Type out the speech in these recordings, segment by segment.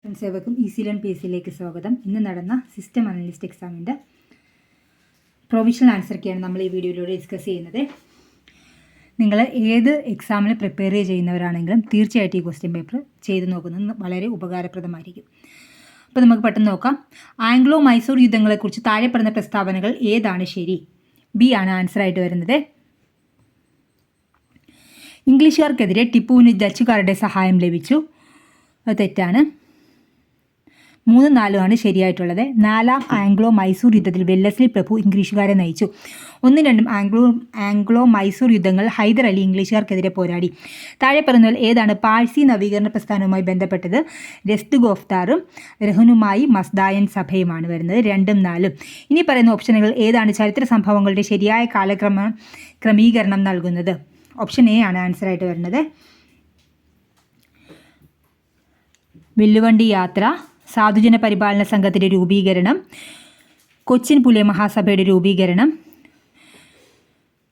Friends, ഏവർക്കും easy learn P S സിയിലേക്ക് സ്വാഗതം. ഇന്ന് നടന്ന സിസ്റ്റം അനലിസ്റ്റ് എക്സാമിൻ്റെ പ്രൊവിഷണൽ ആൻസറൊക്കെയാണ് നമ്മൾ ഈ വീഡിയോയിലൂടെ ഡിസ്കസ് ചെയ്യുന്നത്. നിങ്ങൾ ഏത് എക്സാമിന് പ്രിപ്പയർ ചെയ്യുന്നവരാണെങ്കിലും തീർച്ചയായിട്ടും ഈ ക്വസ്റ്റ്യൻ പേപ്പർ ചെയ്ത് നോക്കുന്നത് വളരെ ഉപകാരപ്രദമായിരിക്കും. അപ്പോൾ നമുക്ക് പെട്ടെന്ന് നോക്കാം. ആംഗ്ലോ മൈസൂർ യുദ്ധങ്ങളെക്കുറിച്ച് താഴെ പറഞ്ഞ പ്രസ്താവനകൾ ഏതാണ് ശരി? ബി ആണ് ആൻസറായിട്ട് വരുന്നത്. ഇംഗ്ലീഷുകാർക്കെതിരെ ടിപ്പുവിന് ഡച്ചുകാരുടെ സഹായം ലഭിച്ചു. അത് തെറ്റാണ്. 3, 4 ആണ് ശരിയായിട്ടുള്ളത്. 4ാം ആംഗ്ലോ മൈസൂർ യുദ്ധത്തിൽ വെല്ലസ്ലി പ്രഭു ഇംഗ്ലീഷുകാരെ നയിച്ചു. 1, 2 ആംഗ്ലോ മൈസൂർ യുദ്ധങ്ങൾ ഹൈദർ അലി ഇംഗ്ലീഷുകാർക്കെതിരെ പോരാടി. താഴെ പറഞ്ഞാൽ ഏതാണ് പാഴ്സി നവീകരണ പ്രസ്ഥാനവുമായി ബന്ധപ്പെട്ടത്? രസ്ത് ഗോഫ്താറും രഹനുമായി മസ്ദായൻ സഭയുമാണ് വരുന്നത്. 2ഉം 4ഉം. ഇനി പറയുന്ന ഓപ്ഷനുകൾ ഏതാണ് ചരിത്ര സംഭവങ്ങളുടെ ശരിയായ ക്രമീകരണം നൽകുന്നത്? ഓപ്ഷൻ എ ആണ് ആൻസറായിട്ട് വരുന്നത്. വില്ലുവണ്ടി യാത്ര, സാധുജന പരിപാലന സംഘത്തിൻ്റെ രൂപീകരണം, കൊച്ചിൻ പുലയ മഹാസഭയുടെ രൂപീകരണം,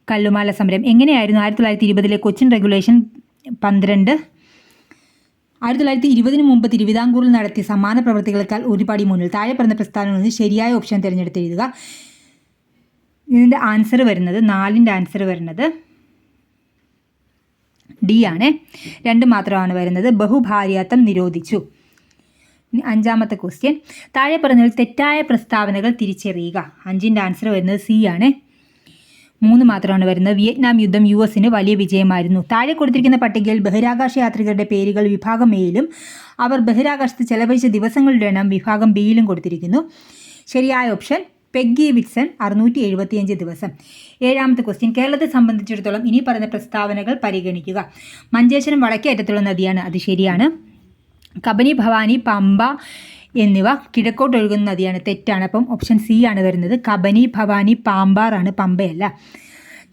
കല്ലുമാല സമരം. എങ്ങനെയായിരുന്നു 1920 കൊച്ചിൻ റെഗുലേഷൻ 12? 1920 മുമ്പ് തിരുവിതാംകൂറിൽ നടത്തിയ സമാന പ്രവൃത്തികളെക്കാൾ ഒരുപടി മുന്നിൽ. താഴെ പറഞ്ഞ പ്രസ്താവനകളിൽ ശരിയായ ഓപ്ഷൻ തിരഞ്ഞെടുത്ത് എഴുതുക. ഇതിൻ്റെ ആൻസർ വരുന്നത് 4ൻ്റെ ആൻസർ വരുന്നത് ഡി ആണ്. 2 മാത്രമാണ് വരുന്നത്. ബഹുഭാര്യാത്വം നിരോധിച്ചു. 5ാമത്തെ ക്വസ്റ്റ്യൻ, താഴെ പറഞ്ഞതിൽ തെറ്റായ പ്രസ്താവനകൾ തിരിച്ചറിയുക. 5ൻ്റെ ആൻസർ വരുന്നത് സി ആണ്. 3 മാത്രമാണ് വരുന്നത്. വിയറ്റ്നാം യുദ്ധം US-ന് വലിയ വിജയമായിരുന്നു. താഴെ കൊടുത്തിരിക്കുന്ന പട്ടികയിൽ ബഹിരാകാശ യാത്രികരുടെ പേരുകൾ വിഭാഗം എയിലും അവർ ബഹിരാകാശത്ത് ചെലവഴിച്ച ദിവസങ്ങളുടെ എണ്ണം വിഭാഗം ബിയിലും കൊടുത്തിരിക്കുന്നു. ശരിയായ ഓപ്ഷൻ പെഗ്ഗി വിറ്റ്സൺ 675 ദിവസം. 7ാമത്തെ ക്വസ്റ്റ്യൻ, കേരളത്തെ സംബന്ധിച്ചിടത്തോളം ഇനി പറയുന്ന പ്രസ്താവനകൾ പരിഗണിക്കുക. മഞ്ചേശ്വരം വടക്കേ അറ്റത്തുള്ള നദിയാണ്. അത് ശരിയാണ്. കബനി, ഭവാനി, പമ്പ എന്നിവ കിഴക്കോട്ട് ഒഴുകുന്ന നദിയാണ്. തെറ്റാണ്. അപ്പം ഓപ്ഷൻ സി ആണ് വരുന്നത്. കബനി, ഭവാനി, പാമ്പാറാണ്, പമ്പയല്ല.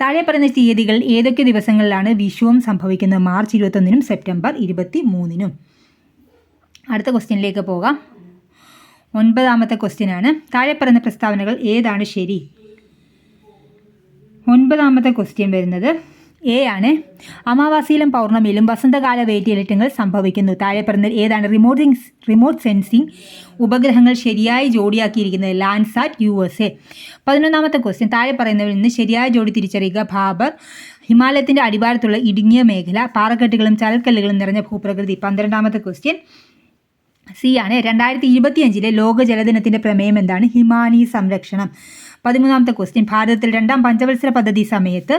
താഴെ പറയുന്ന തീയതികൾ ഏതൊക്കെ ദിവസങ്ങളിലാണ് വിഷുവും സംഭവിക്കുന്നത്? മാർച്ച് 21-നും സെപ്റ്റംബർ 23-നും. അടുത്ത ക്വസ്റ്റ്യനിലേക്ക് പോകാം. 9ാമത്തെ ക്വസ്റ്റ്യനാണ്. താഴെ പറയുന്ന പ്രസ്താവനകൾ ഏതാണ് ശരി? 9ാമത്തെ ക്വസ്റ്റ്യൻ വരുന്നത് എ ആണ്. അമാവാസിയിലും പൗർണമിയിലും വസന്തകാല വേലിയേറ്റങ്ങൾ സംഭവിക്കുന്നു. താഴെ പറഞ്ഞത് ഏതാണ്? റിമോട്ട് സെൻസിങ് ഉപഗ്രഹങ്ങൾ ശരിയായി ജോഡിയാക്കിയിരിക്കുന്നത് ലാൻഡ്സാറ്റ് USA. 11ാമത്തെ ക്വസ്റ്റ്യൻ, താഴെ പറയുന്നവരിൽ നിന്ന് ശരിയായ ജോഡി തിരിച്ചറിയുക. ഭാബർ, ഹിമാലയത്തിൻ്റെ അടിവാരത്തുള്ള ഇടുങ്ങിയ മേഖല, പാറക്കെട്ടുകളും ചരൽക്കല്ലുകളും നിറഞ്ഞ ഭൂപ്രകൃതി. 12ാമത്തെ ക്വസ്റ്റ്യൻ സി ആണ്. 2025 ലോക ജലദിനത്തിൻ്റെ പ്രമേയം എന്താണ്? ഹിമാനി സംരക്ഷണം. 13ാമത്തെ ക്വസ്റ്റ്യൻ, ഭാരതത്തിൽ 2ാം പഞ്ചവത്സര പദ്ധതി സമയത്ത്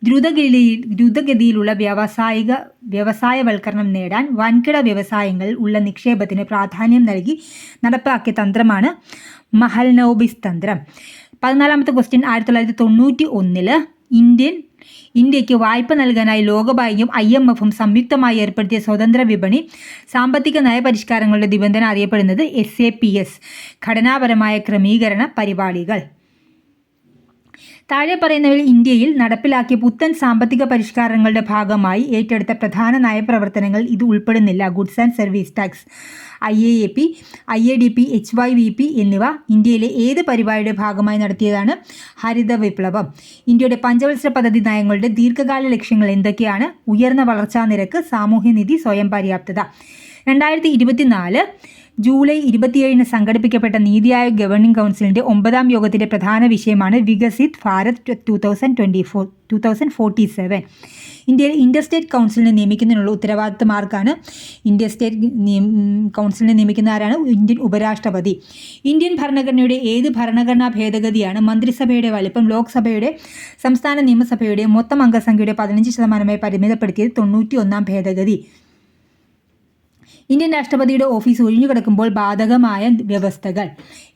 ദ്രുതഗതിയിലുള്ള വ്യവസായവൽക്കരണം നേടാൻ വൻകിട വ്യവസായങ്ങളിൽ ഉള്ള നിക്ഷേപത്തിന് പ്രാധാന്യം നൽകി നടപ്പാക്കിയ തന്ത്രമാണ് മഹൽനോബിസ് തന്ത്രം. 14ാമത്തെ ക്വസ്റ്റ്യൻ, 1991 ഇന്ത്യക്ക് വായ്പ നൽകാനായി ലോകബാങ്കും IMFും സംയുക്തമായി ഏർപ്പെടുത്തിയ സ്വതന്ത്ര വിപണി സാമ്പത്തിക നയപരിഷ്കാരങ്ങളുടെ നിബന്ധന അറിയപ്പെടുന്നത് SAPS, ഘടനാപരമായ ക്രമീകരണ പരിപാടികൾ. താഴെ പറയുന്നവയിൽ ഇന്ത്യയിൽ നടപ്പിലാക്കിയ പുത്തൻ സാമ്പത്തിക പരിഷ്കാരങ്ങളുടെ ഭാഗമായി ഏറ്റെടുത്ത പ്രധാന നയപ്രവർത്തനങ്ങൾ ഇത് ഉൾപ്പെടുന്നില്ല. Goods and service tax, IAAP, IADP, HYVP എന്നിവ ഇന്ത്യയിലെ ഏത് പരിപാടിയുടെ ഭാഗമായി നടത്തിയതാണ്? ഹരിത വിപ്ലവം. ഇന്ത്യയുടെ പഞ്ചവത്സര പദ്ധതി നയങ്ങളുടെ ദീർഘകാല ലക്ഷ്യങ്ങൾ എന്തൊക്കെയാണ്? ഉയർന്ന വളർച്ചാ നിരക്ക്, സാമൂഹ്യനീതി, സ്വയം പര്യാപ്തത. 2024 ജൂലൈ 27-ന് സംഘടിപ്പിക്കപ്പെട്ട നീതി ആയോഗ് ഗവർണിംഗ് കൗൺസിലിൻ്റെ 9ാം യോഗത്തിൻ്റെ പ്രധാന വിഷയമാണ് വികസിത് ഭാരത് 2047. ഇന്ത്യയിൽ ഇൻ്റർസ്റ്റേറ്റ് കൗൺസിലിനെ നിയമിക്കുന്നതിനുള്ള ഉത്തരവാദിത്തം ആർക്കാണ്? ഇൻ്റർസ്റ്റേറ്റ് കൗൺസിലിനെ നിയമിക്കുന്ന ആരാണ്? ഇന്ത്യൻ ഉപരാഷ്ട്രപതി. ഇന്ത്യൻ ഭരണഘടനയുടെ ഏത് ഭരണഘടനാ ഭേദഗതിയാണ് മന്ത്രിസഭയുടെ വലിപ്പം ലോക്സഭയുടെ സംസ്ഥാന നിയമസഭയുടെ മൊത്തം അംഗസംഖ്യയുടെ 15% പരിമിതപ്പെടുത്തിയത്? 91ാം ഭേദഗതി. ഇന്ത്യൻ രാഷ്ട്രപതിയുടെ ഓഫീസ് ഒഴിഞ്ഞുകിടക്കുമ്പോൾ ബാധകമായ വ്യവസ്ഥകൾ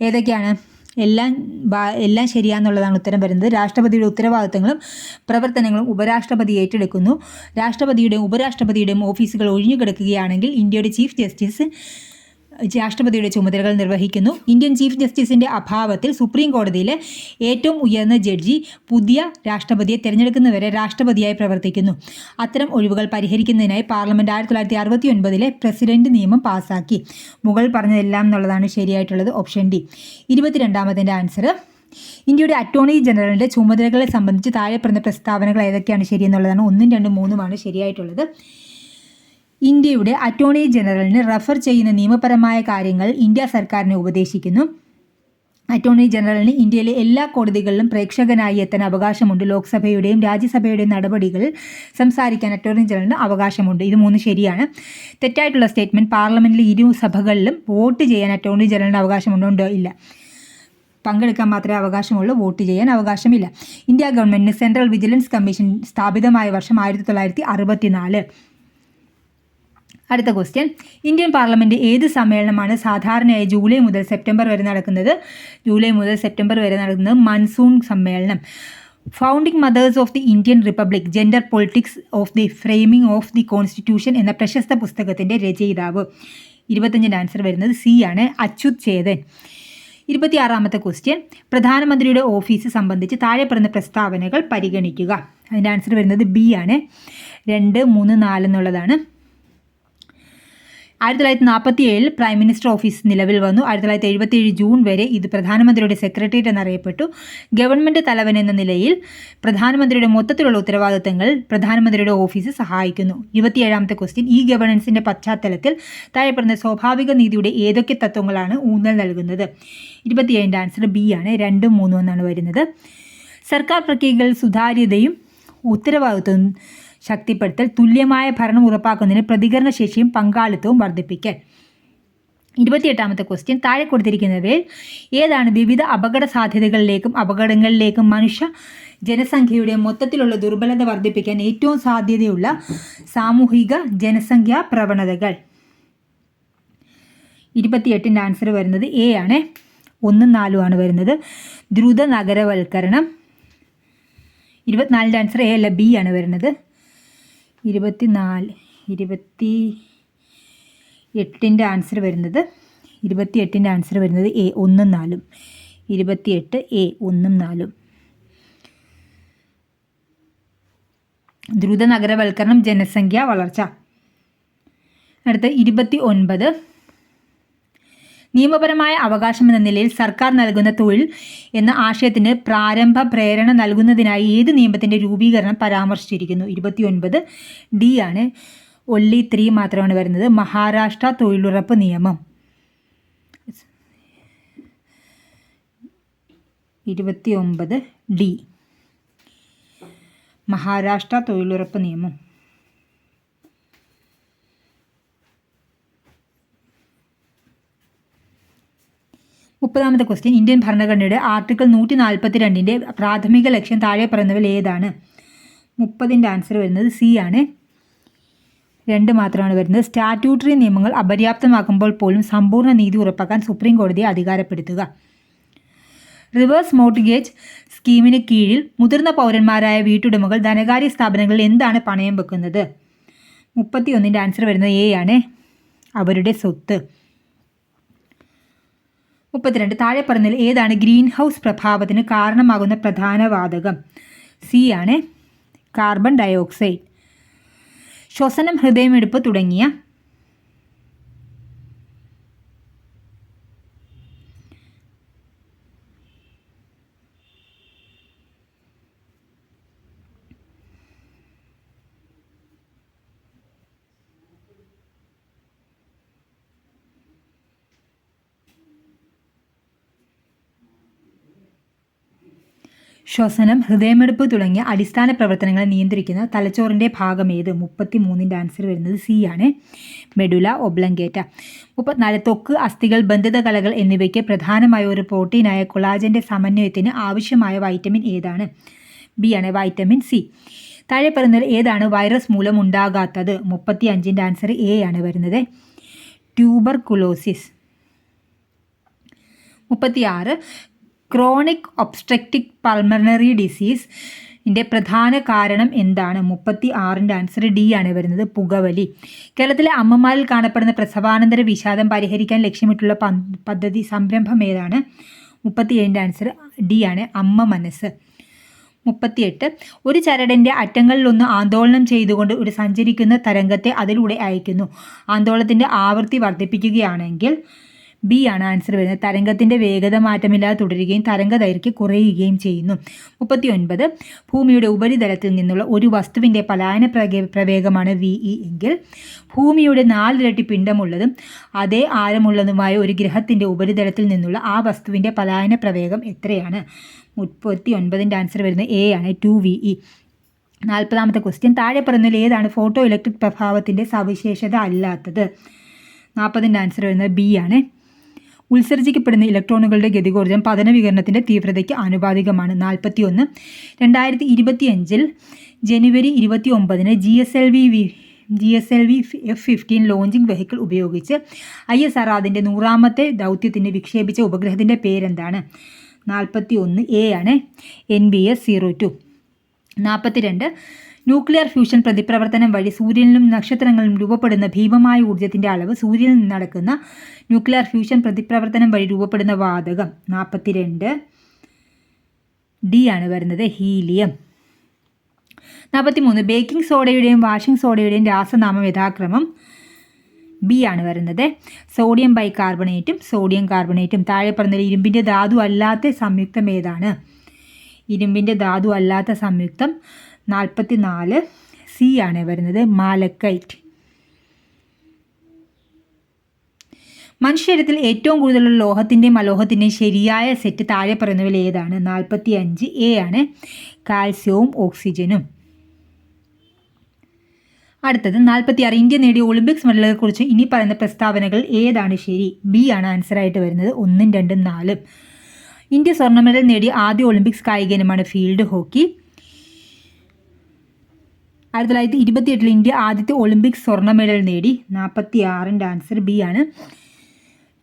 ഏതൊക്കെയാണ്? എല്ലാം ശരിയാണെന്നുള്ളതാണ് ഉത്തരം വരുന്നത്. രാഷ്ട്രപതിയുടെ ഉത്തരവാദിത്തങ്ങളും പ്രവർത്തനങ്ങളും ഉപരാഷ്ട്രപതി ഏറ്റെടുക്കുന്നു. രാഷ്ട്രപതിയുടെയും ഉപരാഷ്ട്രപതിയുടെയും ഓഫീസുകൾ ഒഴിഞ്ഞുകിടക്കുകയാണെങ്കിൽ ഇന്ത്യയുടെ ചീഫ് ജസ്റ്റിസ് രാഷ്ട്രപതിയുടെ ചുമതലകൾ നിർവഹിക്കുന്നു. ഇന്ത്യൻ ചീഫ് ജസ്റ്റിസിൻ്റെ അഭാവത്തിൽ സുപ്രീം കോടതിയിലെ ഏറ്റവും ഉയർന്ന ജഡ്ജി പുതിയ രാഷ്ട്രപതിയെ തിരഞ്ഞെടുക്കുന്നവരെ രാഷ്ട്രപതിയായി പ്രവർത്തിക്കുന്നു. അത്തരം ഒഴിവുകൾ പരിഹരിക്കുന്നതിനായി പാർലമെൻറ്റ് 1969 പ്രസിഡന്റ് നിയമം പാസാക്കി. മുകളിൽ പറഞ്ഞതെല്ലാം എന്നുള്ളതാണ് ശരിയായിട്ടുള്ളത്. Option D. 22ാമതിൻ്റെ ആൻസർ ഇന്ത്യയുടെ അറ്റോർണി ജനറലിൻ്റെ ചുമതലകളെ സംബന്ധിച്ച് താഴെ പറഞ്ഞ പ്രസ്താവനകൾ ഏതൊക്കെയാണ് ശരിയെന്നുള്ളതാണ്. 1, 2, 3 ശരിയായിട്ടുള്ളത്. ഇന്ത്യയുടെ അറ്റോർണി ജനറലിന് റഫർ ചെയ്യുന്ന നിയമപരമായ കാര്യങ്ങൾ ഇന്ത്യ സർക്കാരിനെ ഉപദേശിക്കുന്നു. അറ്റോർണി ജനറലിന് ഇന്ത്യയിലെ എല്ലാ കോടതികളിലും പ്രേക്ഷകനായി എത്താൻ അവകാശമുണ്ട്. ലോക്സഭയുടെയും രാജ്യസഭയുടെയും നടപടികൾ സംസാരിക്കാൻ അറ്റോർണി ജനറലിന് അവകാശമുണ്ട്. ഇത് 3 ശരിയാണ്. തെറ്റായിട്ടുള്ള സ്റ്റേറ്റ്മെൻറ്റ്, പാർലമെൻറ്റിലെ 2 സഭകളിലും വോട്ട് ചെയ്യാൻ അറ്റോർണി ജനറലിന് അവകാശമുണ്ടോ? ഇല്ല. പങ്കെടുക്കാൻ മാത്രമേ അവകാശമുള്ളൂ, വോട്ട് ചെയ്യാൻ അവകാശമില്ല. ഇന്ത്യ ഗവൺമെൻറ്റിന് സെൻട്രൽ വിജിലൻസ് കമ്മീഷൻ സ്ഥാപിതമായ വർഷം 1964. അടുത്ത ക്വസ്റ്റ്യൻ, ഇന്ത്യൻ പാർലമെൻറ്റ് ഏത് സമ്മേളനമാണ് സാധാരണയായി ജൂലൈ മുതൽ സെപ്റ്റംബർ വരെ നടക്കുന്നത്? ജൂലൈ മുതൽ സെപ്റ്റംബർ വരെ നടക്കുന്നത് മൺസൂൺ സമ്മേളനം. Founding mothers of the Indian republic, gender politics of the framing of the constitution എന്ന പ്രശസ്ത പുസ്തകത്തിൻ്റെ രചയിതാവ്. 25ൻ്റെ ആൻസർ വരുന്നത് സി ആണ്, അച്യുത് ചേതൻ. 26ാമത്തെ ക്വസ്റ്റ്യൻ, പ്രധാനമന്ത്രിയുടെ ഓഫീസ് സംബന്ധിച്ച് താഴെ പറയുന്ന പ്രസ്താവനകൾ പരിഗണിക്കുക. അതിൻ്റെ ആൻസർ വരുന്നത് ബി ആണ്, 2, 3, 4 എന്നുള്ളതാണ്. 1947 പ്രൈം മിനിസ്റ്റർ ഓഫീസ് നിലവിൽ വന്നു. 1977 ജൂൺ വരെ ഇത് പ്രധാനമന്ത്രിയുടെ സെക്രട്ടേറിയറ്റ് എന്നറിയപ്പെട്ടു. ഗവൺമെൻറ് തലവൻ എന്ന നിലയിൽ പ്രധാനമന്ത്രിയുടെ മൊത്തത്തിലുള്ള ഉത്തരവാദിത്തങ്ങൾ പ്രധാനമന്ത്രിയുടെ ഓഫീസ് സഹായിക്കുന്നു. 27ാമത്തെ ക്വസ്റ്റ്യൻ, ഈ ഗവേണൻസിൻ്റെ പശ്ചാത്തലത്തിൽ താഴെ പറയുന്ന സ്വാഭാവിക നീതിയുടെ ഏതൊക്കെ തത്വങ്ങളാണ് ഊന്നൽ നൽകുന്നത്? 27ൻ്റെ ആൻസർ ബി ആണ്, 2, 3 എന്നാണ് വരുന്നത്. സർക്കാർ പ്രക്രിയകളിൽ സുതാര്യതയും ഉത്തരവാദിത്വവും ശക്തിപ്പെടുത്തൽ, തുല്യമായ ഭരണം ഉറപ്പാക്കുന്നതിന് പ്രതികരണശേഷിയും പങ്കാളിത്തവും വർദ്ധിപ്പിക്കൽ. 28ാമത്തെ ക്വസ്റ്റ്യൻ, താഴെ കൊടുത്തിരിക്കുന്നവയിൽ ഏതാണ് വിവിധ അപകട സാധ്യതകളിലേക്കും അപകടങ്ങളിലേക്കും മനുഷ്യ ജനസംഖ്യയുടെ മൊത്തത്തിലുള്ള ദുർബലത വർദ്ധിപ്പിക്കാൻ ഏറ്റവും സാധ്യതയുള്ള സാമൂഹിക ജനസംഖ്യാ പ്രവണതകൾ? 28ൻ്റെ ആൻസർ വരുന്നത് എ ആണ്, 1, 4 ആണ് വരുന്നത്. ദ്രുത നഗരവൽക്കരണം. 24ൻ്റെ ആൻസർ എ അല്ല, ബി ആണ് വരുന്നത്. 28ൻ്റെ ആൻസർ വരുന്നത് എ, 1, 4. 28 എ, 1, 4. ദ്രുത നഗരവൽക്കരണം, ജനസംഖ്യ വളർച്ച. അടുത്ത 29, നിയമപരമായ അവകാശം എന്ന നിലയിൽ സർക്കാർ നൽകുന്ന തൊഴിൽ എന്ന ആശയത്തിന് പ്രാരംഭ പ്രേരണ നൽകുന്നതിനായി ഏത് നിയമത്തിൻ്റെ രൂപീകരണം പരാമർശിച്ചിരിക്കുന്നു? 29 ഡി ആണ്, ഒൺലി 3 മാത്രമാണ് വരുന്നത്. മഹാരാഷ്ട്ര തൊഴിലുറപ്പ് നിയമം. 29 ഡി, മഹാരാഷ്ട്ര തൊഴിലുറപ്പ് നിയമം. 30ാമത്തെ ക്വസ്റ്റ്യൻ, ഇന്ത്യൻ ഭരണഘടനയുടെ ആർട്ടിക്കിൾ 142ൻ്റെ പ്രാഥമിക ലക്ഷ്യം താഴെ പറയുന്നവയിൽ ഏതാണ്? 30ൻ്റെ ആൻസർ വരുന്നത് സി ആണ്, 2 മാത്രമാണ് വരുന്നത്. സ്റ്റാറ്റ്യൂട്ടറി നിയമങ്ങൾ അപര്യാപ്തമാക്കുമ്പോൾ പോലും സമ്പൂർണ്ണ നീതി ഉറപ്പാക്കാൻ സുപ്രീം കോടതിയെ അധികാരപ്പെടുത്തുക. റിവേഴ്സ് മോർട്ട്ഗേജ് സ്കീമിന് കീഴിൽ മുതിർന്ന പൗരന്മാരായ വീട്ടുടമകൾ ധനകാര്യ സ്ഥാപനങ്ങളിൽ എന്താണ് പണയം വെക്കുന്നത്? 31ൻ്റെ ആൻസർ വരുന്നത് എ ആണ്, അവരുടെ സ്വത്ത്. 32, താഴെ പറഞ്ഞതിൽ ഏതാണ് ഗ്രീൻ ഹൗസ് പ്രഭാവത്തിന് കാരണമാകുന്ന പ്രധാന വാതകം? സി ആണ്, കാർബൺ ഡയോക്സൈഡ്. ശ്വസനം, ഹൃദയമിടിപ്പ് തുടങ്ങിയ ശ്വസനം, ഹൃദയമിടിപ്പ് തുടങ്ങിയ അടിസ്ഥാന പ്രവർത്തനങ്ങളെ നിയന്ത്രിക്കുന്ന തലച്ചോറിൻ്റെ ഭാഗമേത്? 33ൻ്റെ ആൻസർ വരുന്നത് സി ആണ്, മെഡുല ഒബ്ലങ്കേറ്റ. 34, ത്വക്ക്, അസ്ഥികൾ, ബന്ധിത കലകൾ എന്നിവയ്ക്ക് പ്രധാനമായ ഒരു പ്രോട്ടീനായ കൊളാജൻ്റെ സമന്വയത്തിന് ആവശ്യമായ വൈറ്റമിൻ ഏതാണ്? ബി ആണ്, വൈറ്റമിൻ സി. താഴെ പറയുന്നതിൽ ഏതാണ് വൈറസ് മൂലം ഉണ്ടാകാത്തത്? 35ൻ്റെ ആൻസർ എ ആണ് വരുന്നത്, ട്യൂബർകുലോസിസ്. 36, ക്രോണിക് ഒബ്സ്ട്രക്റ്റിക് പൾമണറി ഡിസീസിൻ്റെ പ്രധാന കാരണം എന്താണ്? 36ൻ്റെ ആൻസർ ഡി ആണ് വരുന്നത്, പുകവലി. കേരളത്തിലെ അമ്മമാരിൽ കാണപ്പെടുന്ന പ്രസവാനന്തര വിഷാദം പരിഹരിക്കാൻ ലക്ഷ്യമിട്ടുള്ള പദ്ധതി സംരംഭം ഏതാണ്? 37ൻ്റെ ആൻസർ ഡി ആണ്, അമ്മ മനസ്സ്. 38, ഒരു ചരടിൻ്റെ അറ്റങ്ങളിലൊന്ന് ആന്തോളനം ചെയ്തുകൊണ്ട് ഒരു സഞ്ചരിക്കുന്ന തരംഗത്തെ അതിലൂടെ അയക്കുന്നു. ആന്തോളനത്തിൻ്റെ ആവൃത്തി വർദ്ധിപ്പിക്കുകയാണെങ്കിൽ ബി ആണ് ആൻസർ വരുന്നത്. തരംഗത്തിൻ്റെ വേഗത മാറ്റമില്ലാതെ തുടരുകയും തരംഗദൈർഘ്യം കുറയുകയും ചെയ്യുന്നു. 39. ഭൂമിയുടെ ഉപരിതലത്തിൽ നിന്നുള്ള ഒരു വസ്തുവിൻ്റെ പലായന പ്രവേഗമാണ് VE എങ്കിൽ ഭൂമിയുടെ 4 ഇരട്ടി പിണ്ഡമുള്ളതും അതേ ആരമുള്ളതുമായ ഒരു ഗ്രഹത്തിൻ്റെ ഉപരിതലത്തിൽ നിന്നുള്ള ആ വസ്തുവിൻ്റെ പലായന പ്രവേഗം എത്രയാണ്? 39ൻ്റെ ആൻസർ വരുന്നത് A ആണ്, 2VE. 40ാമത്തെ ക്വസ്റ്റ്യൻ, താഴെ പറയുന്നതിൽ ഏതാണ് ഫോട്ടോ ഇലക്ട്രിക് പ്രഭാവത്തിൻ്റെ സവിശേഷത അല്ലാത്തത്? 40ൻ്റെ ആൻസർ വരുന്നത് B ആണ്. ഉത്സർജിക്കപ്പെടുന്ന ഇലക്ട്രോണുകളുടെ ഗതികോർജ്ജം പതന വികിരണത്തിൻ്റെ തീവ്രതയ്ക്ക് ആനുപാതികമാണ്. 41. 2025 ജനുവരി 29 GSLV F-15 ലോഞ്ചിങ് വെഹിക്കിൾ ഉപയോഗിച്ച് ISR അതിൻ്റെ 100ാമത്തെ ദൗത്യത്തിന് വിക്ഷേപിച്ച ഉപഗ്രഹത്തിൻ്റെ പേരെന്താണ്? 41 A ആണ്, NBS-02. 42. ന്യൂക്ലിയർ ഫ്യൂഷൻ പ്രതിപ്രവർത്തനം വഴി സൂര്യനിലും നക്ഷത്രങ്ങളിലും രൂപപ്പെടുന്ന ഭീമമായ ഊർജ്ജത്തിൻ്റെ അളവ്. സൂര്യനിൽ നിന്ന് നടക്കുന്ന ന്യൂക്ലിയർ ഫ്യൂഷൻ പ്രതിപ്രവർത്തനം വഴി രൂപപ്പെടുന്ന വാതകം. 42 D ആണ് വരുന്നത്, ഹീലിയം. 43. ബേക്കിംഗ് സോഡയുടെയും വാഷിംഗ് സോഡയുടെയും രാസനാമം യഥാക്രമം. B ആണ് വരുന്നത്, സോഡിയം ബൈകാർബണേറ്റും സോഡിയം കാർബണേറ്റും. താഴെ പറഞ്ഞതിൽ ഇരുമ്പിൻ്റെ ധാതു അല്ലാത്ത സംയുക്തം ഏതാണ്? ഇരുമ്പിൻ്റെ ധാതു അല്ലാത്ത സംയുക്തം 44 C ആണ് വരുന്നത്, മാലക്കൈറ്റ്. മനുഷ്യരത്തിൽ ഏറ്റവും കൂടുതലുള്ള ലോഹത്തിൻ്റെയും അലോഹത്തിൻ്റെയും ശരിയായ സെറ്റ് താഴെ പറയുന്നവയിൽ ഏതാണ്? 45 A ആണ്, കാൽസ്യവും ഓക്സിജനും. അടുത്തത് 46. ഇന്ത്യ നേടിയ ഒളിമ്പിക്സ് മെഡലുകളെക്കുറിച്ച് ഇനി പറയുന്ന പ്രസ്താവനകൾ ഏതാണ് ശരി? B ആണ് ആൻസറായിട്ട് വരുന്നത്, 1, 2, 4. ഇന്ത്യ സ്വർണ്ണ മെഡൽ നേടിയ ആദ്യ ഒളിമ്പിക്സ് കായിക ഇനമാണ് ഫീൽഡ് ഹോക്കി. 1928 ഇന്ത്യ ആദ്യത്തെ ഒളിമ്പിക്സ് സ്വർണ്ണ മെഡൽ നേടി. 46ൻ്റെ ആൻസർ B ആണ്.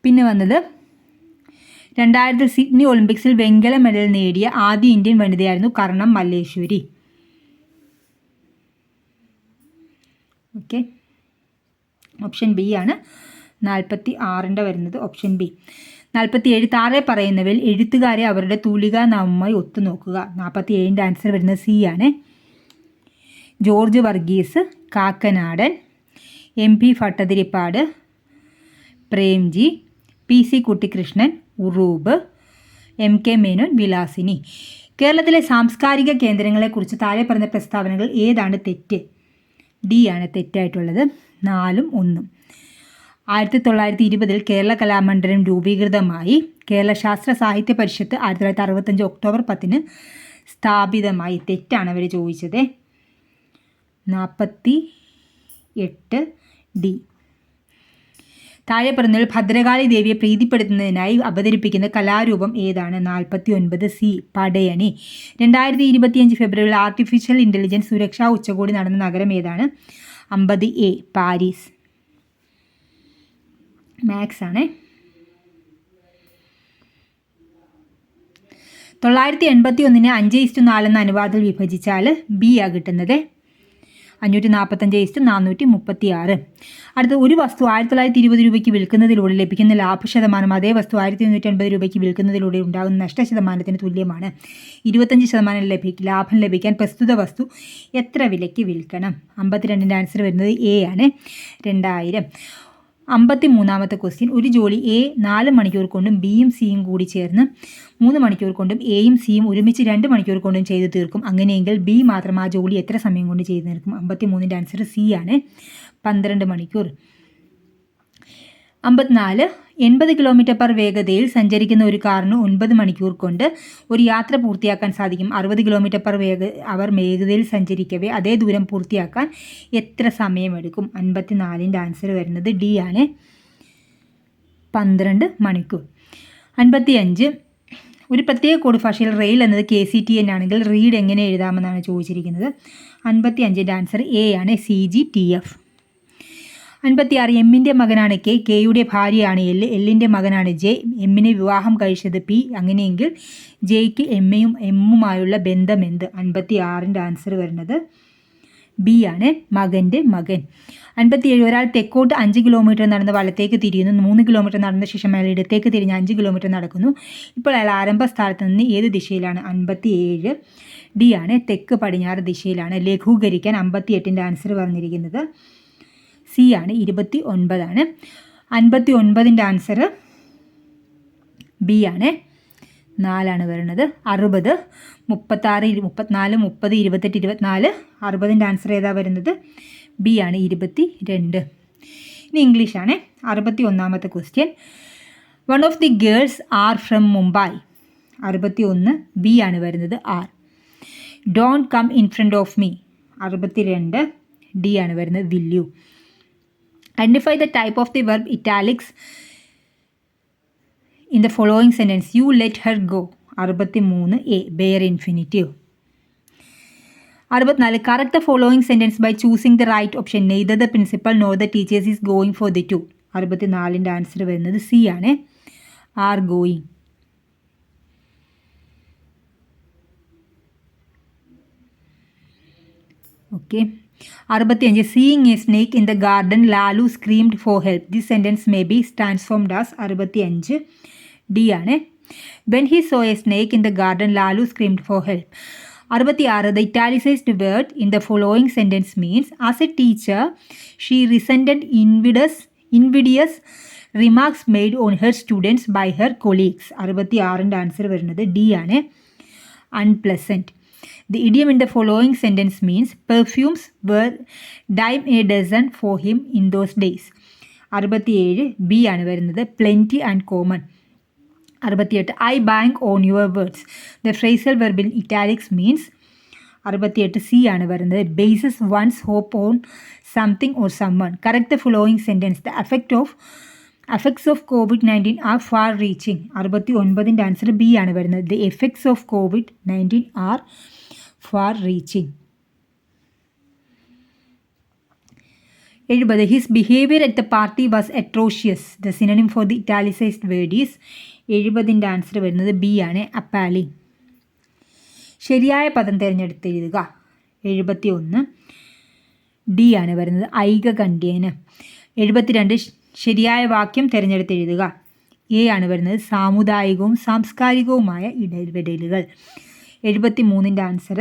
പിന്നെ വന്നത് 2000 സിഡ്നി ഒളിമ്പിക്സിൽ വെങ്കല മെഡൽ നേടിയ ആദ്യ Indian വനിതയായിരുന്നു Karnam Malleshwari. Okay, option B ആണ് 46ൻ്റെ വരുന്നത്, ഓപ്ഷൻ B. 47. താഴെ പറയുന്നവയിൽ എഴുത്തുകാരെ അവരുടെ തൂലികാനാമവുമായി ഒത്തുനോക്കുക. 47ൻ്റെ ആൻസർ വരുന്നത് C ആണ്, George Varghese, Kakkanadan, MP Bhattathiripad, Premji, PC Kuttikrishnan, Uroob, MK Menon, Vilasini. കേരളത്തിലെ സാംസ്കാരിക കേന്ദ്രങ്ങളെക്കുറിച്ച് താഴെ പറഞ്ഞ പ്രസ്താവനകൾ ഏതാണ് തെറ്റ്? D ആണ് തെറ്റായിട്ടുള്ളത്, 4ഉം 1ഉം. 1920 കേരള കലാമണ്ഡലം രൂപീകൃതമായി. കേരള ശാസ്ത്ര സാഹിത്യ പരിഷത്ത് 1965 ഒക്ടോബർ 10 സ്ഥാപിതമായി. തെറ്റാണ് അവർ ചോദിച്ചത്. 48 D. താഴെ പറഞ്ഞതിൽ ഭദ്രകാളി ദേവിയെ പ്രീതിപ്പെടുത്തുന്നതിനായി അവതരിപ്പിക്കുന്ന കലാരൂപം ഏതാണ്? 49 C, പടയണി. 2025 ഫെബ്രുവരിയിൽ ആർട്ടിഫിഷ്യൽ ഇൻ്റലിജൻസ് സുരക്ഷാ ഉച്ചകോടി നടന്ന നഗരം ഏതാണ്? 50 A, പാരീസ്. മാത്സ് ആണ്. 981 5:4 എന്ന അനുപാതത്തിൽ വിഭജിച്ചാൽ B ആ കിട്ടുന്നത്. 545:436. അടുത്ത, ഒരു വസ്തു 1920 രൂപയ്ക്ക് വിൽക്കുന്നതിലൂടെ ലഭിക്കുന്ന ലാഭശതമാനം അതേ വസ്തു 1980 രൂപയ്ക്ക് വിൽക്കുന്നതിലൂടെ ഉണ്ടാകുന്ന നഷ്ടശതമാനത്തിന് തുല്യമാണ്. 25% ലാഭം ലഭിക്കാൻ പ്രസ്തുത വസ്തു എത്ര വിലയ്ക്ക് വിൽക്കണം? 52ൻ്റെ ആൻസർ വരുന്നത് A ആണ്, 2000. 53ാമത്തെ ക്വസ്റ്റ്യൻ, ഒരു ജോലി A 4 മണിക്കൂർ കൊണ്ടും Bയും Cയും കൂടി ചേർന്ന് 3 മണിക്കൂർ കൊണ്ടും Aയും Cയും ഒരുമിച്ച് 2 മണിക്കൂർ കൊണ്ടും ചെയ്തു തീർക്കും. അങ്ങനെയെങ്കിൽ B മാത്രം ആ ജോലി എത്ര സമയം കൊണ്ട് ചെയ്തു തീർക്കും? 53ൻ്റെ ആൻസർ C ആണ്, 12 മണിക്കൂർ. 54. 80 km/h വേഗതയിൽ സഞ്ചരിക്കുന്ന ഒരു കാറിന് 9 മണിക്കൂർ കൊണ്ട് ഒരു യാത്ര പൂർത്തിയാക്കാൻ സാധിക്കും. 60 km/h വേഗതയിൽ സഞ്ചരിക്കവേ അതേ ദൂരം പൂർത്തിയാക്കാൻ എത്ര സമയമെടുക്കും? 54ൻ്റെ ആൻസർ വരുന്നത് D ആണ്, 12 മണിക്കൂർ. 55. ഒരു പ്രത്യേക കോഡ് ഭാഷയിൽ റെയിൽ എന്നത് KCTN ആണെങ്കിൽ റീഡ് എങ്ങനെ എഴുതാമെന്നാണ് ചോദിച്ചിരിക്കുന്നത്. 55ൻ്റെ ആൻസർ A ആണ്, CGTF. 56. എമ്മിൻ്റെ മകനാണ് K, Kയുടെ ഭാര്യയാണ് L, Lൻ്റെ മകനാണ് J, എമ്മിനെ വിവാഹം കഴിച്ചത് P. അങ്ങനെയെങ്കിൽ Jയ്ക്ക് എമ്മുമായുള്ള ബന്ധം എന്ത്? 56ൻ്റെ ആൻസർ വരുന്നത് B ആണ്, മകൻ്റെ മകൻ. 57. ഒരാൾ തെക്കോട്ട് 5 കിലോമീറ്റർ നടന്ന് വലത്തേക്ക് തിരിയുന്നു. 3 കിലോമീറ്റർ നടന്ന ശേഷം അയാൾ ഇടത്തേക്ക് തിരിഞ്ഞ് 5 കിലോമീറ്റർ നടക്കുന്നു. ഇപ്പോൾ അയാൾ ആരംഭ സ്ഥാനത്ത് നിന്ന് ഏത് ദിശയിലാണ്? 57 D ആണ്, തെക്ക് പടിഞ്ഞാറ് ദിശയിലാണ്. ലഘൂകരിക്കാൻ 58ൻ്റെ ആൻസർ പറഞ്ഞിരിക്കുന്നത് C ആണ്, 29 ആണ്. 59ൻ്റെ ആൻസർ ബി ആണ്. 4 വരുന്നത്. 60, 36, 34, 30, 28, 24. 60ൻ്റെ ആൻസർ ഏതാ വരുന്നത്? ബി ആണ്, 22. ഇനി ഇംഗ്ലീഷാണ്. 61ാമത്തെ question. One of the girls are from Mumbai. 61 B ആണ് വരുന്നത്, are. Don't come in front of me. 62 D ആണ് വരുന്നത്, will you. Identify the type of the verb italics in the following sentence. You let her go. 63 A, bare infinitive. 64 correct the following sentence by choosing the right option. Neither the principal nor the teachers is going for the tour. 64ൻ്റെ answer വരുന്നത് C ആണ്, are going. Okay. 65 seeing a snake in the garden Lalu screamed for help. This sentence may be transformed as. 65 D ആണ്. When he saw a snake in the garden Lalu screamed for help. 66 the italicized word in the following sentence means as a teacher she resented invidious remarks made on her students by her colleagues. 66ൻ്റെ answer വരുന്നത് D ആണ്, unpleasant. The idiom in the following sentence means perfumes were dime a dozen for him in those days. 67 B ആണ് വരുന്നത്, plenty and common. 68 I bank on your words. The phrasal verb in italics means. 68 C ആണ് വരുന്നത്, bases one's hope on something or someone. Correct the following sentence. The effects of COVID-19 are far reaching. 69ൻ്റെ answer B ആണ് വരുന്നത്, the effects of COVID-19 are far reaching. 70 his behavior at the party was atrocious. The synonym for the italicized word is. 70ൻ്റെ answer വരുന്നത് B ആണ്, appalling. ശരിയായ പദം തിരഞ്ഞെടുത്തെഴുതുക. 71 D ആണ് വരുന്നത്, ഐകകണ്ഠ്യേന. 72 ശരിയായ വാക്യം തിരഞ്ഞെടുത്തെഴുതുക. എ ആണ് വരുന്നത്, സാമുദായികവും സാംസ്കാരികവുമായ ഇടപെടലുകൾ. 73ൻ്റെ ആൻസർ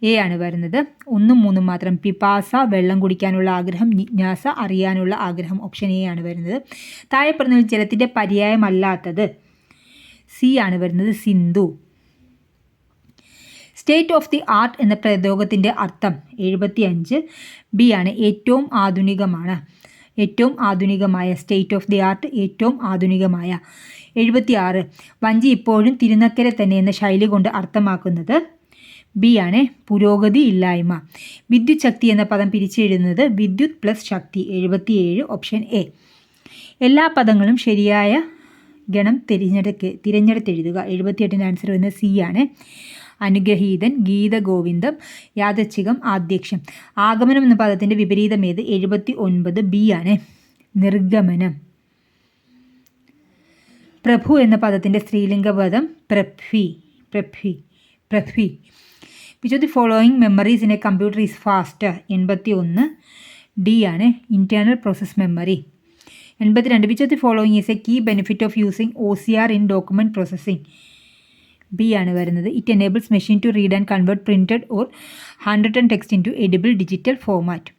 എ ആണ് വരുന്നത്, 1ഉം 3ഉം മാത്രം. പിപാസ വെള്ളം കുടിക്കാനുള്ള ആഗ്രഹം, ജിജ്ഞാസ അറിയാനുള്ള ആഗ്രഹം. ഓപ്ഷൻ എ ആണ് വരുന്നത്. താഴെ പറഞ്ഞതിൽ ജലത്തിൻ്റെ പര്യായമല്ലാത്തത്. സി ആണ് വരുന്നത്, Sindhu. State of the art എന്ന പ്രയോഗത്തിൻ്റെ അർത്ഥം. 75 ബി ആണ്, ഏറ്റവും ആധുനികമാണ്. ഏറ്റവും ആധുനികമായ. സ്റ്റേറ്റ് ഓഫ് ദി ആർട്ട്, ഏറ്റവും ആധുനികമായ. 76 വഞ്ചി ഇപ്പോഴും തിരുനക്കരെ തന്നെ എന്ന ശൈലി കൊണ്ട് അർത്ഥമാക്കുന്നത്. ബി ആണ്, പുരോഗതി ഇല്ലായ്മ. വിദ്യുത് ശക്തി എന്ന പദം പിരിച്ചെഴുതുന്നത് വിദ്യുത് പ്ലസ് ശക്തി. 77 option A. എല്ലാ പദങ്ങളും ശരിയായ ഗണം തിരഞ്ഞെടുത്തെഴുതുക. 78ൻ്റെ ആൻസർ വരുന്നത് സി ആണ്, അനുഗ്രഹീതൻ, ഗീതഗോവിന്ദം, യാദച്ഛികം, ആദ്യക്ഷം. ആഗമനം എന്ന പദത്തിൻ്റെ വിപരീതം ഏത്? 79 ബി ആണ്, നിർഗമനം. പ്രഭു എന്ന പദത്തിൻ്റെ സ്ത്രീലിംഗ പദം പ്രഭ്വി. Which of the following memories in a computer is faster? 81 D ആണ്, internal process memory. 82 which of the following is a key benefit of using OCR in document processing? B ആണ് വരുന്നത്, it enables machine to read and convert printed or hand written text in to edible digital format.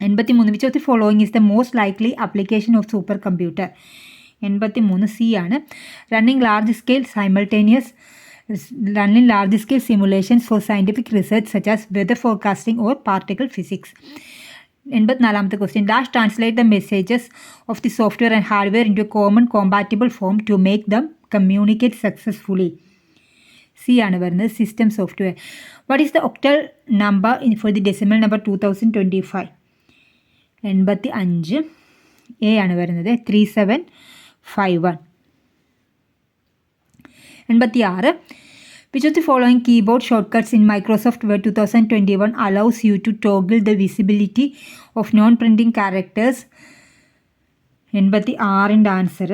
83 which of the following is the most likely application of super computer? 83 C ആണ്, running large scale simulations for scientific research such as weather forecasting or particle physics. 84ാമത്തെ question. Dash translate the messages of the software and hardware in to common compatible form to make them communicate successfully? C ആണ് വരുന്നത്, system software. What is the octal number for the decimal number 2025? 85 A ആണ് വരുന്നത്, 3751. 86 which of the following keyboard shortcuts in Microsoft Word 2021 allows you to toggle the visibility of non-printing characters? 86ൻ്റെ answer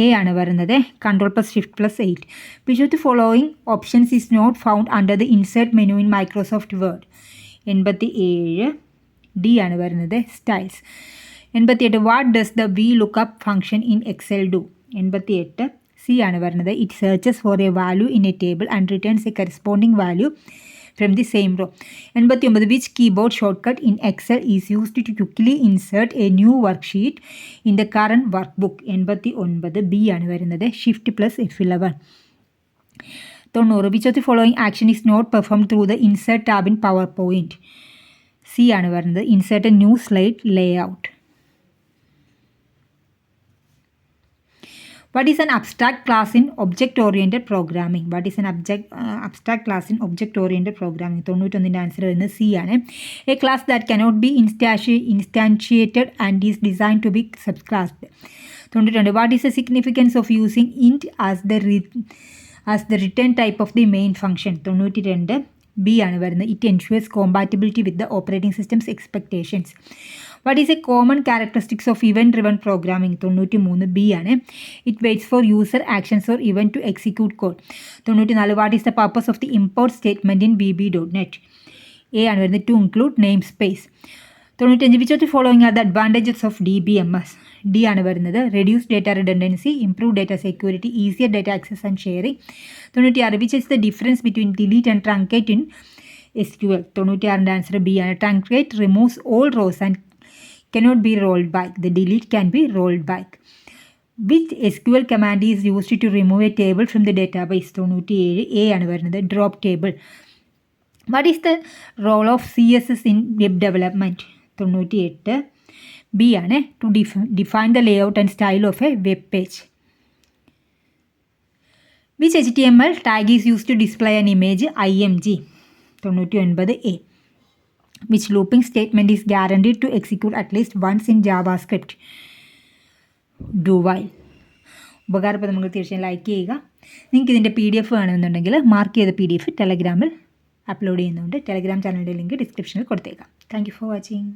A ആണ് വരുന്നത്, Ctrl+Shift+8. Which of the following options is not found under the insert menu in Microsoft Word? 87 D ആണ് വരുന്നത്, styles. 88 what does the VLOOKUP function in Excel do? 88 C ആണ് വരുന്നത്, it searches for a value in a table and returns a corresponding value from the same row. 89. Which keyboard shortcut in Excel is used to quickly insert a new worksheet in the current workbook? 89. B ആണ് വരുന്നത്, shift plus F11. 90. Which of the following action is not performed through the insert tab in PowerPoint? C ആണ് വരുന്നത്, insert a new slide layout. What is an abstract class in object-oriented programming? What is an abstract class in object-oriented programming? 91 answer വരുന്നത് C ആണ്. A class that cannot be instantiated and is designed to be subclassed. 92. What is the significance of using int as the return type of the main function? 92. B ആണ് വരുന്നത്. It ensures compatibility with the operating system's expectations. What is a common characteristics of event-driven programming? 93. B ആണ്. It waits for user actions or event to execute code. 94. What is the purpose of the import statement in VB.NET? A ആണ് വരുന്നത്, to include namespace. 95. Which of the following are the advantages of DBMS? D ആണ് വരുന്നത്, reduce data redundancy, improve data security, easier data access and sharing. 96. Which is the difference between delete and truncate in SQL? 96 answer B ആണ്. Truncate removes all rows and cannot be rolled back. The delete can be rolled back. Which SQL command is used to remove a table from the database? 97. A ആണ് വരുന്നത്, drop table. What is the role of CSS in web development? 98. B ആണ്, to define the layout and style of a web page. Which HTML tag is used to display an image? IMG. 99. A. Which looping statement is guaranteed to execute at least once in JavaScript? Do while. ഉപകാരപ്രദം, നിങ്ങൾ തീർച്ചയായും like ചെയ്യുക. നിങ്ങൾക്ക് ഇതിൻ്റെ PDF വേണമെന്നുണ്ടെങ്കിൽ mark ചെയ്ത PDF ടെലഗ്രാമിൽ upload ചെയ്യുന്നുണ്ട്. Telegram ചാനലിൻ്റെ link ഡിസ്ക്രിപ്ഷനിൽ കൊടുത്തേക്കാം. Thank you for watching.